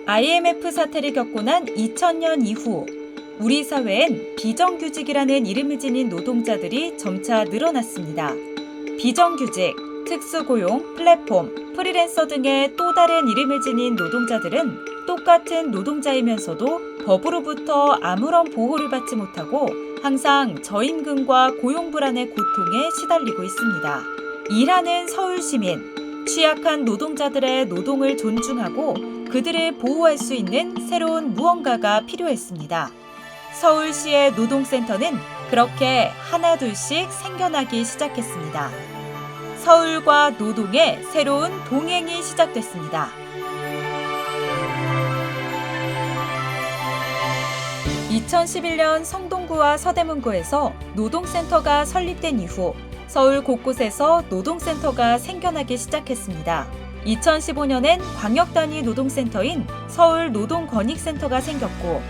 IMF 사태를 겪고 난 2000년 이후 우리 사회엔 비정규직이라는 이름을 지닌 노동자들이 점차 늘어났습니다. 비정규직, 특수고용, 플랫폼, 프리랜서 등의 또 다른 이름을 지닌 노동자들은 똑같은 노동자이면서도 법으로부터 아무런 보호를 받지 못하고 항상 저임금과 고용 불안의 고통에 시달리고 있습니다. 일하는 서울 시민, 취약한 노동자들의 노동을 존중하고 그들을 보호할 수 있는 새로운 무언가가 필요했습니다. 서울시의 노동센터는 그렇게 하나둘씩 생겨나기 시작했습니다. 서울과 노동의 새로운 동행이 시작됐습니다. 2011년 성동구와 서대문구에서 노동센터가 설립된 이후 서울 곳곳에서 노동센터가 생겨나기 시작했습니다. 2015년엔 광역단위 노동센터인 서울노동권익센터가 생겼고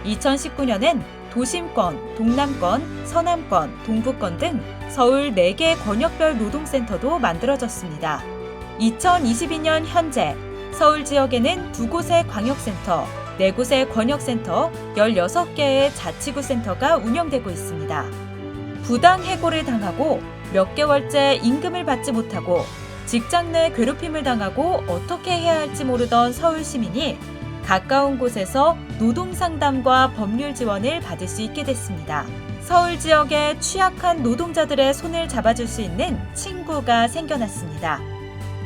2019년엔 도심권, 동남권, 서남권, 동부권 등 서울 4개 권역별 노동센터도 만들어졌습니다. 2022년 현재 서울 지역에는 2곳의 광역센터, 4곳의 권역센터, 16개의 자치구 센터가 운영되고 있습니다. 부당 해고를 당하고 몇 개월째 임금을 받지 못하고 직장 내 괴롭힘을 당하고 어떻게 해야 할지 모르던 서울 시민이 가까운 곳에서 노동 상담과 법률 지원을 받을 수 있게 됐습니다. 서울 지역의 취약한 노동자들의 손을 잡아줄 수 있는 친구가 생겨났습니다.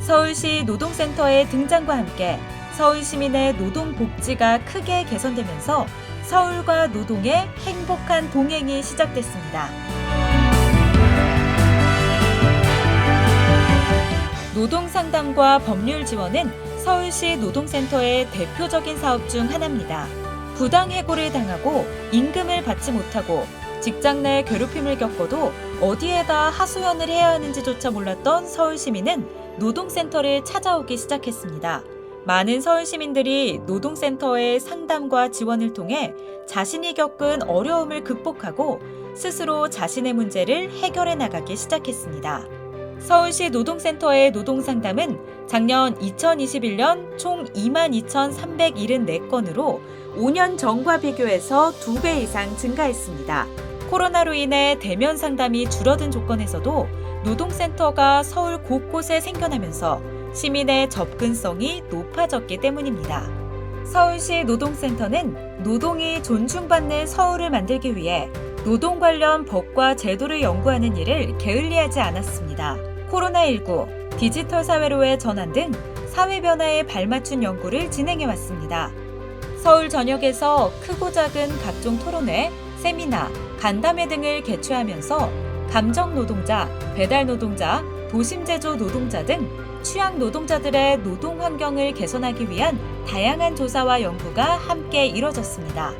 서울시 노동센터의 등장과 함께 서울 시민의 노동 복지가 크게 개선되면서 서울과 노동의 행복한 동행이 시작됐습니다. 노동 상담과 법률 지원은 서울시 노동센터의 대표적인 사업 중 하나입니다. 부당 해고를 당하고 임금을 받지 못하고 직장 내 괴롭힘을 겪어도 어디에다 하소연을 해야 하는지조차 몰랐던 서울 시민은 노동센터를 찾아오기 시작했습니다. 많은 서울 시민들이 노동센터의 상담과 지원을 통해 자신이 겪은 어려움을 극복하고 스스로 자신의 문제를 해결해 나가기 시작했습니다. 서울시 노동센터의 노동상담은 작년 2021년 총 22,374건으로 5년 전과 비교해서 2배 이상 증가했습니다. 코로나로 인해 대면 상담이 줄어든 조건에서도 노동센터가 서울 곳곳에 생겨나면서 시민의 접근성이 높아졌기 때문입니다. 서울시 노동센터는 노동이 존중받는 서울을 만들기 위해 노동 관련 법과 제도를 연구하는 일을 게을리하지 않았습니다. 코로나19, 디지털 사회로의 전환 등 사회 변화에 발맞춘 연구를 진행해왔습니다. 서울 전역에서 크고 작은 각종 토론회, 세미나, 간담회 등을 개최하면서 감정 노동자, 배달 노동자, 도심 제조 노동자 등 취약 노동자들의 노동 환경을 개선하기 위한 다양한 조사와 연구가 함께 이뤄졌습니다.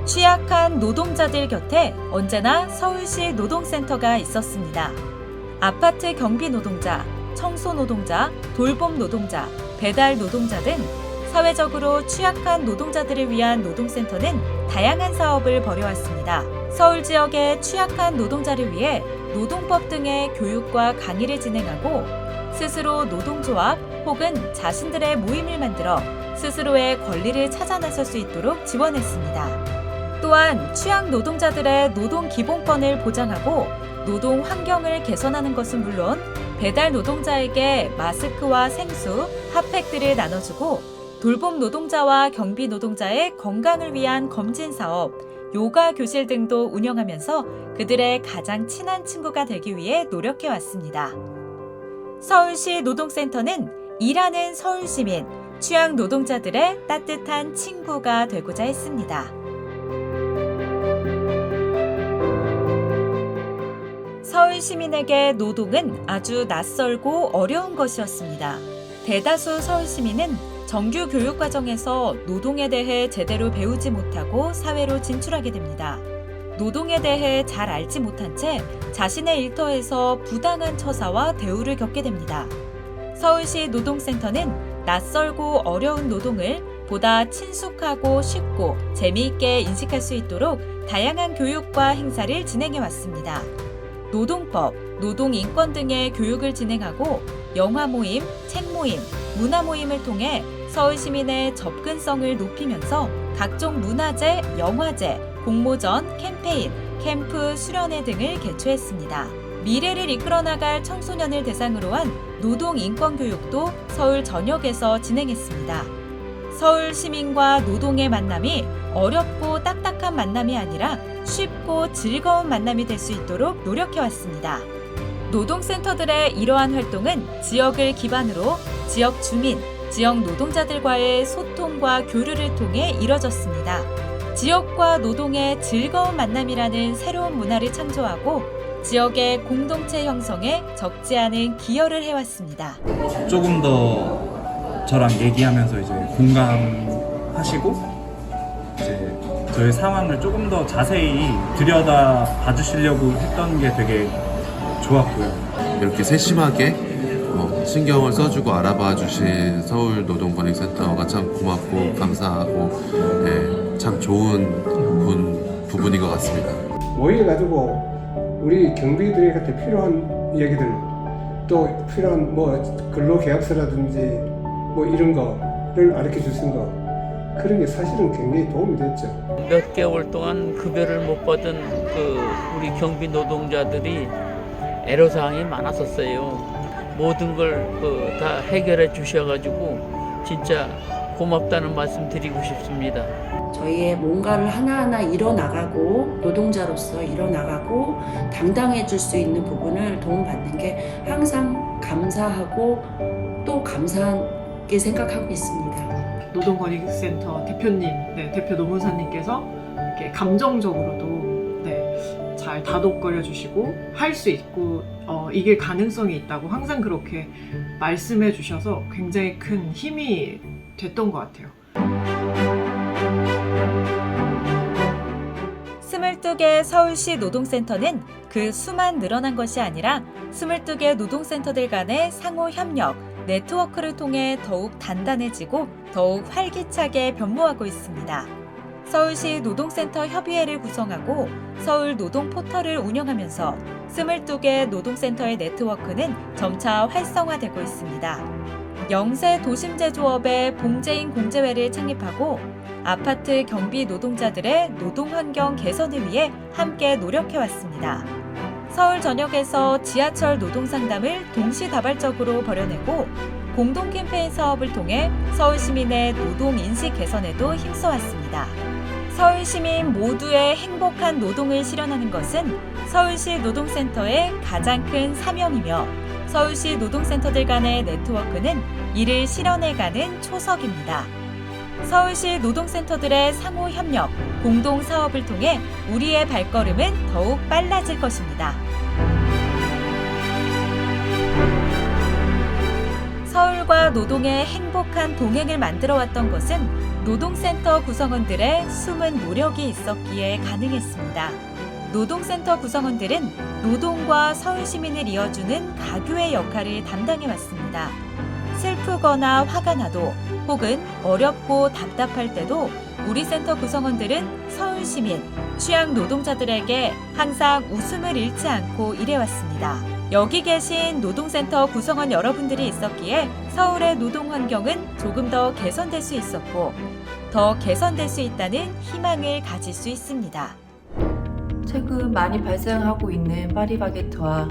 취약한 노동자들 곁에 언제나 서울시 노동센터가 있었습니다. 아파트 경비 노동자, 청소 노동자, 돌봄 노동자, 배달 노동자 등 사회적으로 취약한 노동자들을 위한 노동센터는 다양한 사업을 벌여왔습니다. 서울 지역의 취약한 노동자를 위해 노동법 등의 교육과 강의를 진행하고 스스로 노동조합 혹은 자신들의 모임을 만들어 스스로의 권리를 찾아 나설 수 있도록 지원했습니다. 또한 취약 노동자들의 노동 기본권을 보장하고 노동 환경을 개선하는 것은 물론 배달 노동자에게 마스크와 생수, 핫팩들을 나눠주고 돌봄 노동자와 경비 노동자의 건강을 위한 검진 사업, 요가 교실 등도 운영하면서 그들의 가장 친한 친구가 되기 위해 노력해왔습니다. 서울시 노동센터는 일하는 서울 시민, 취약 노동자들의 따뜻한 친구가 되고자 했습니다. 서울 시민에게 노동은 아주 낯설고 어려운 것이었습니다. 대다수 서울 시민은 정규 교육 과정에서 노동에 대해 제대로 배우지 못하고 사회로 진출하게 됩니다. 노동에 대해 잘 알지 못한 채 자신의 일터에서 부당한 처사와 대우를 겪게 됩니다. 서울시 노동센터는 낯설고 어려운 노동을 보다 친숙하고 쉽고 재미있게 인식할 수 있도록 다양한 교육과 행사를 진행해 왔습니다. 노동법, 노동인권 등의 교육을 진행하고 영화 모임, 책 모임, 문화 모임을 통해 서울 시민의 접근성을 높이면서 각종 문화제, 영화제, 공모전, 캠페인, 캠프, 수련회 등을 개최했습니다. 미래를 이끌어 나갈 청소년을 대상으로 한 노동 인권 교육도 서울 전역에서 진행했습니다. 서울 시민과 노동의 만남이 어렵고 딱딱한 만남이 아니라 쉽고 즐거운 만남이 될 수 있도록 노력해왔습니다. 노동센터들의 이러한 활동은 지역을 기반으로 지역 주민, 지역 노동자들과의 소통과 교류를 통해 이뤄졌습니다. 지역과 노동의 즐거운 만남이라는 새로운 문화를 창조하고 지역의 공동체 형성에 적지 않은 기여를 해왔습니다. 조금 더 저랑 얘기하면서 이제 공감하시고 이제 저의 상황을 조금 더 자세히 들여다 봐주시려고 했던 게 되게 좋았고요. 이렇게 세심하게 신경을 써주고 알아봐 주신 서울노동권익센터가 참 고맙고 감사하고 참 좋은 부분인 것 같습니다. 모여가지고 우리 경비들한테 필요한 얘기들 또 필요한 근로계약서라든지 이런 거를 가르쳐 주신 거 그런 게 사실은 굉장히 도움이 됐죠. 몇 개월 동안 급여를 못 받은 우리 경비 노동자들이 애로사항이 많았었어요. 모든 걸 다 해결해 주셔가지고 진짜 고맙다는 말씀 드리고 싶습니다. 저희의 뭔가를 하나하나 이뤄나가고 노동자로서 이뤄나가고 당당해질 수 있는 부분을 도움받는 게 항상 감사하고 또 감사하게 생각하고 있습니다. 노동권익센터 대표님, 대표 노무사님께서 이렇게 감정적으로도 잘 다독거려 주시고 할 수 있고 이길 가능성이 있다고 항상 그렇게 말씀해 주셔서 굉장히 큰 힘이 됐던 것 같아요. 22개 서울시 노동센터는 그 수만 늘어난 것이 아니라 22개 노동센터들 간의 상호 협력, 네트워크를 통해 더욱 단단해지고 더욱 활기차게 변모하고 있습니다. 서울시 노동센터 협의회를 구성하고 서울 노동 포털을 운영하면서 22개 노동센터의 네트워크는 점차 활성화되고 있습니다. 영세 도심제조업의 봉제인 공제회를 창립하고 아파트 경비 노동자들의 노동환경 개선을 위해 함께 노력해왔습니다. 서울 전역에서 지하철 노동상담을 동시다발적으로 벌여내고 공동 캠페인 사업을 통해 서울 시민의 노동 인식 개선에도 힘써왔습니다. 서울 시민 모두의 행복한 노동을 실현하는 것은 서울시 노동센터의 가장 큰 사명이며 서울시 노동센터들 간의 네트워크는 이를 실현해가는 초석입니다. 서울시 노동센터들의 상호 협력, 공동 사업을 통해 우리의 발걸음은 더욱 빨라질 것입니다. 서울과 노동의 행복한 동행을 만들어왔던 것은 노동센터 구성원들의 숨은 노력이 있었기에 가능했습니다. 노동센터 구성원들은 노동과 서울 시민을 이어주는 가교의 역할을 담당해왔습니다. 슬프거나 화가 나도 혹은 어렵고 답답할 때도 우리 센터 구성원들은 서울 시민, 취약 노동자들에게 항상 웃음을 잃지 않고 일해왔습니다. 여기 계신 노동센터 구성원 여러분들이 있었기에 서울의 노동 환경은 조금 더 개선될 수 있었고 더 개선될 수 있다는 희망을 가질 수 있습니다. 최근 많이 발생하고 있는 파리바게트와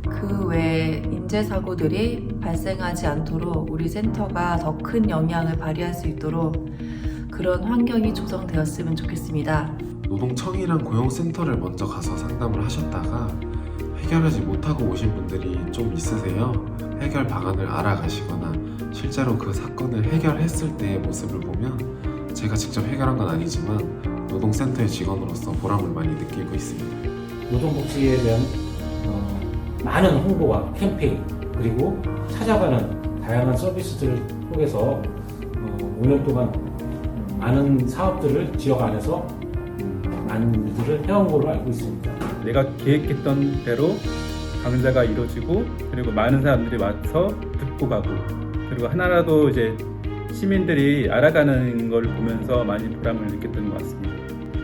그 외 인재사고들이 발생하지 않도록 우리 센터가 더 큰 영향을 발휘할 수 있도록 그런 환경이 조성되었으면 좋겠습니다. 노동청이랑 고용센터를 먼저 가서 상담을 하셨다가 해결하지 못하고 오신 분들이 좀 있으세요. 해결 방안을 알아가시거나 실제로 그 사건을 해결했을 때의 모습을 보면 제가 직접 해결한 건 아니지만 노동센터의 직원으로서 보람을 많이 느끼고 있습니다. 노동복지에 대한 많은 홍보와 캠페인 그리고 찾아가는 다양한 서비스들을 통해서 5년 동안 많은 사업들을 지역 안에서 많은 일들을 해온 걸로 알고 있습니다. 내가 계획했던 대로 강좌가 이루어지고 그리고 많은 사람들이 와서 듣고 가고 그리고 하나라도 이제 시민들이 알아가는 걸 보면서 많이 보람을 느꼈던 것 같습니다.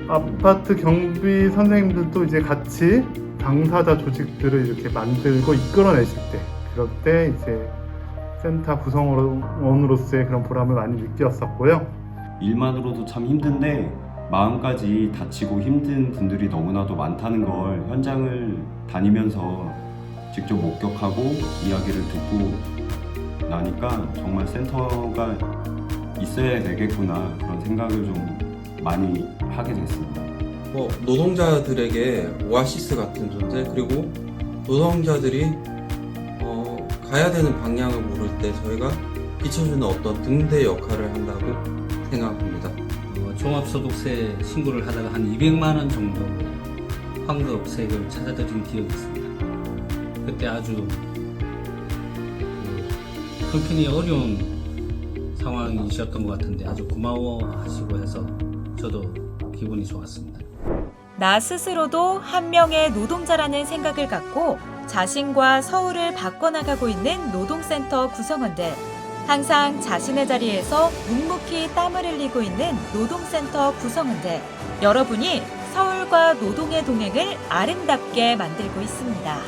아파트 경비 선생님들도 이제 같이 당사자 조직들을 이렇게 만들고 이끌어내실 때 그럴 때 이제 센터 구성원으로서의 그런 보람을 많이 느꼈었고요. 일만으로도 참 힘든데 마음까지 다치고 힘든 분들이 너무나도 많다는 걸 현장을 다니면서 직접 목격하고 이야기를 듣고 나니까 정말 센터가 있어야 되겠구나 그런 생각을 좀 많이 하게 됐습니다. 노동자들에게 오아시스 같은 존재, 그리고 노동자들이 가야 되는 방향을 모를 때 저희가 비춰주는 어떤 등대 역할을 한다고 생각합니다. 종합소득세 신고를 하다가 한 200만 원 정도 환급세금을 찾아드린 기억이 있습니다. 그때 아주 형편이 어려운 상황이셨던 것 같은데 아주 고마워하시고 해서 저도 기분이 좋았습니다. 나 스스로도 한 명의 노동자라는 생각을 갖고 자신과 서울을 바꿔나가고 있는 노동센터 구성원들. 항상 자신의 자리에서 묵묵히 땀을 흘리고 있는 노동센터 구성원들. 여러분이 서울과 노동의 동행을 아름답게 만들고 있습니다.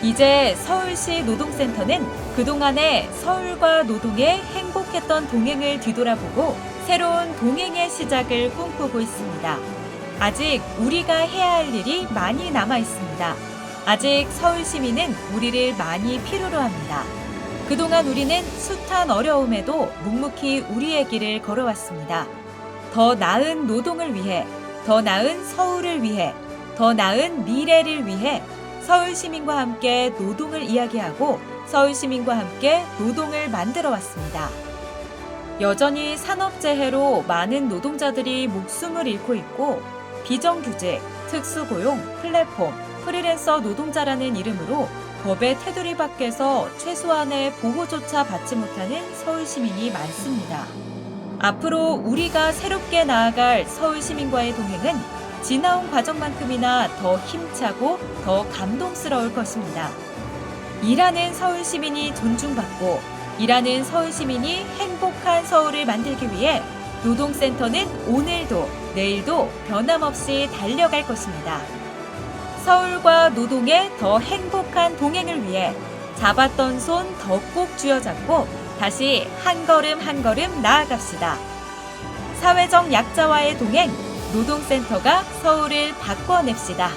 이제 서울시 노동센터는 그동안의 서울과 노동의 행복했던 동행을 뒤돌아보고 새로운 동행의 시작을 꿈꾸고 있습니다. 아직 우리가 해야 할 일이 많이 남아 있습니다. 아직 서울 시민은 우리를 많이 필요로 합니다. 그동안 우리는 숱한 어려움에도 묵묵히 우리의 길을 걸어왔습니다. 더 나은 노동을 위해, 더 나은 서울을 위해, 더 나은 미래를 위해 서울 시민과 함께 노동을 이야기하고 서울 시민과 함께 노동을 만들어 왔습니다. 여전히 산업재해로 많은 노동자들이 목숨을 잃고 있고 비정규직, 특수고용, 플랫폼, 프리랜서 노동자라는 이름으로 법의 테두리 밖에서 최소한의 보호조차 받지 못하는 서울 시민이 많습니다. 앞으로 우리가 새롭게 나아갈 서울 시민과의 동행은 지나온 과정만큼이나 더 힘차고 더 감동스러울 것입니다. 일하는 서울 시민이 존중받고 일하는 서울 시민이 행복한 서울을 만들기 위해 노동센터는 오늘도 내일도 변함없이 달려갈 것입니다. 서울과 노동의 더 행복한 동행을 위해 잡았던 손 더 꼭 쥐어잡고 다시 한 걸음 한 걸음 나아갑시다. 사회적 약자와의 동행, 노동센터가 서울을 바꿔냅시다.